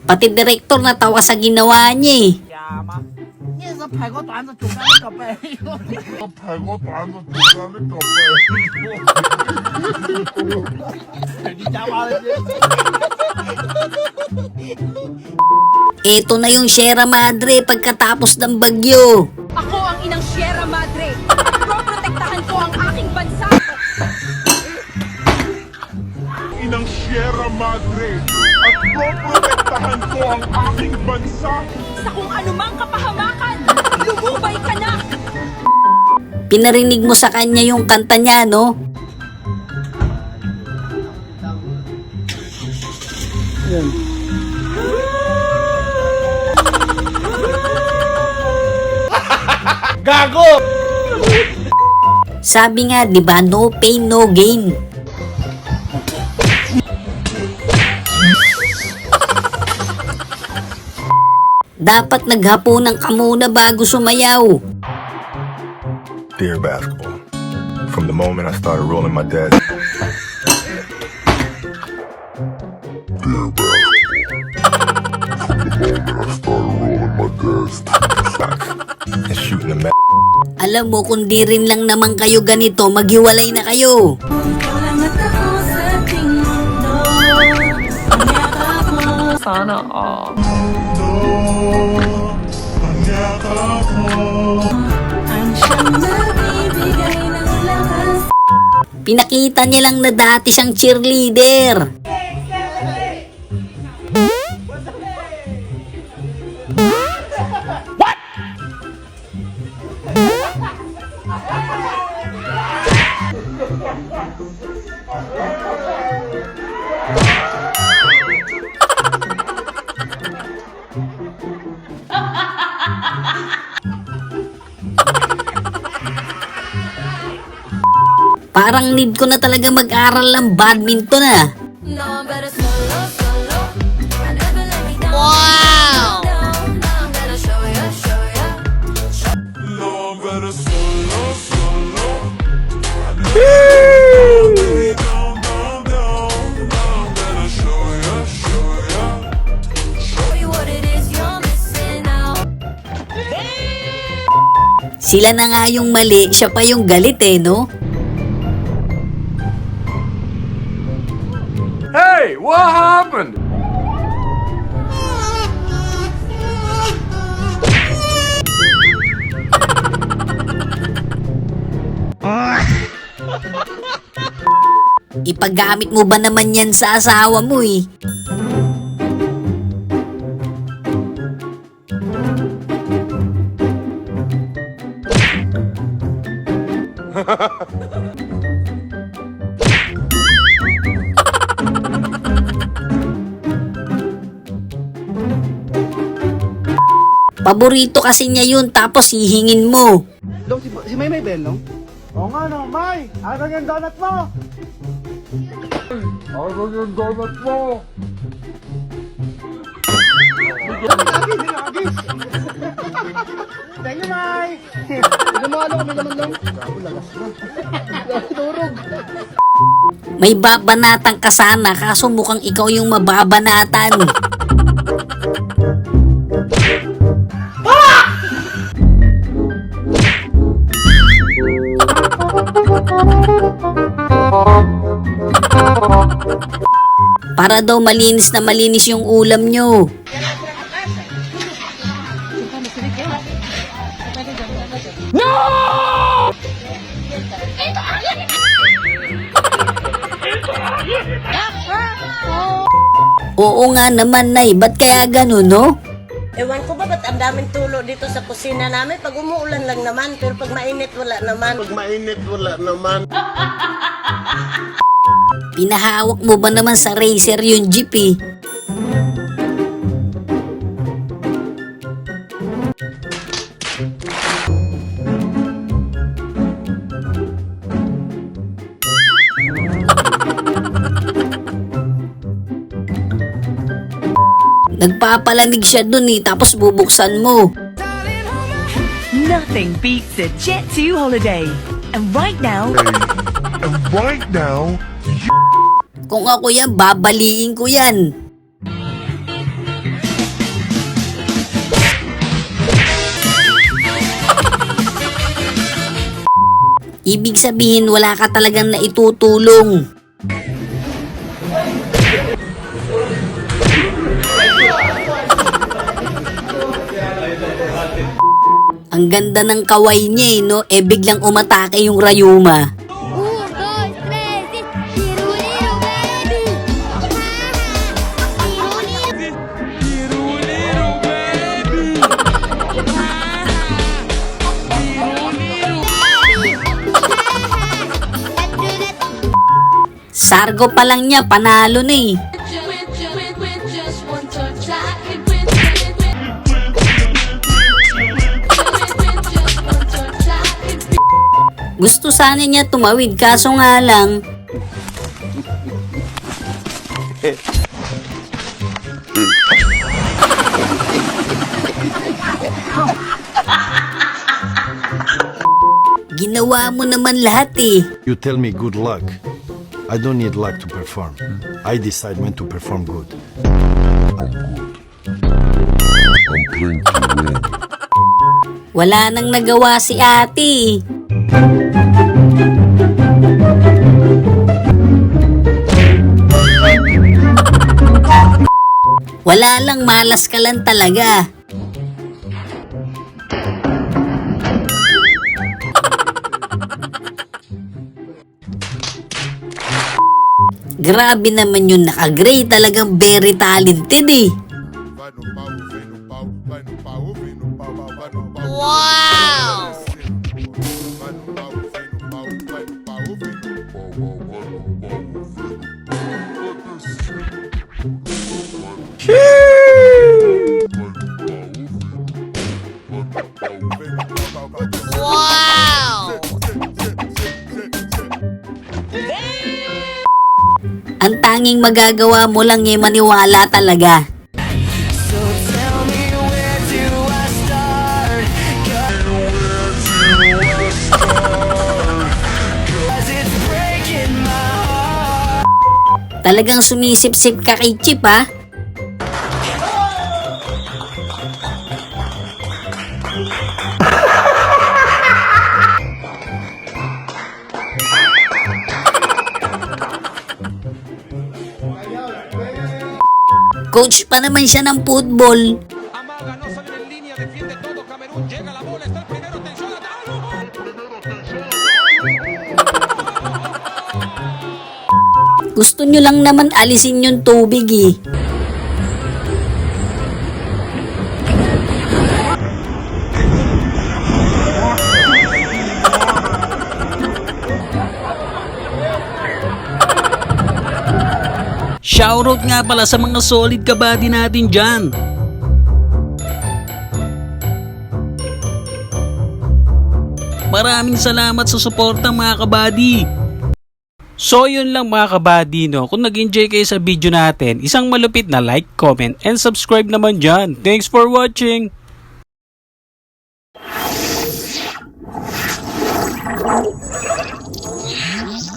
Pati direktor natawa sa ginawa niya eh. 呢個排個蛋就做緊呢個病，排個蛋就做緊呢個病，你假話嚟啫。 Eto na yung Sierra Madre pagkatapos ng bagyo. Ako ang inang Sierra Madre. Proprotektahan ko ang aking bansa. Inang Sierra Madre at poprotektahan ko ang aking bansa. Sa kung anumang kapahamakan, lumubay ka na. Pinarinig mo sa kanya yung kanta niya, no? Gago! Sabi nga, di ba, no pain, no gain. Dapat naghapunan ka muna bago sumayaw. Dear basketball, from the moment I started rolling my dead. Dear basketball, and shooting the Alam mo, kung di rin lang naman kayo ganito, maghiwalay na kayo. Sana all. Pinakita niya lang na dati siyang cheerleader. Parang need ko na talaga mag-aral ng badminton ah. Wow! Sila na nga yung mali, siya pa yung galit eh, no? Hey, what happened? Ipagamit mo ba naman yan sa asawa mo eh? Paborito kasi niya yun tapos hihingin mo. Dong, si May Belong? Oo nga no, May! Asan yung donut mo? Asan yung donut mo? Thank you, May! Lumalo kami naman lang. Lagas na. Turog. May babanatan ka sana kaso mukhang ikaw yung mababanatan. Para daw malinis na malinis yung ulam nyo. Oo nga naman, Nay. Ba't kaya ganun, no? Ewan ko ba ba't ang daming tulo dito sa kusina namin? Pag umuulan lang naman, pero pag mainit wala naman. Pag mainit, wala naman. Pinahawak mo ba naman sa racer yung jeep eh? Nagpapalamig siya dun eh, tapos bubuksan mo. Nothing beats a Jet2 holiday. And right now, Kung ako yan, babaliin ko yan. Ibig sabihin, wala ka talagang naitutulong. Ang ganda ng kaway niya eh, no? Eh biglang umatake yung Rayuma. 1, 2, 3, Tiruliro baby! Tiruliro Sargo pa lang niya, panalo na eh. Gusto sana niya tumawid kaso nga lang. Ginawa mo naman lahat eh. You tell me good luck. I don't need luck to perform. I decide when to perform good. Wala nang nagawa si ate. Wala lang, malas ka lang talaga. Grabe naman yun, naka-gray, talagang very talented eh. Wow! Wow! Ang tanging magagawa mo lang eh, maniwala talaga. Talagang sumisip-sip ka kay Chip ha. Coach pa naman siya ng football. Amaga, no sale en línea, defiende todo Camerún, llega la bola, está el primero, atención, atalo, gol. Gusto nyo lang naman alisin yung tubig eh. Shoutout nga pala sa mga solid kabady natin dyan. Maraming salamat sa suporta mga kabady. So yun lang mga kabady, no? Kung nag-enjoy kayo sa video natin, isang malupit na like, comment, and subscribe naman dyan. Thanks for watching!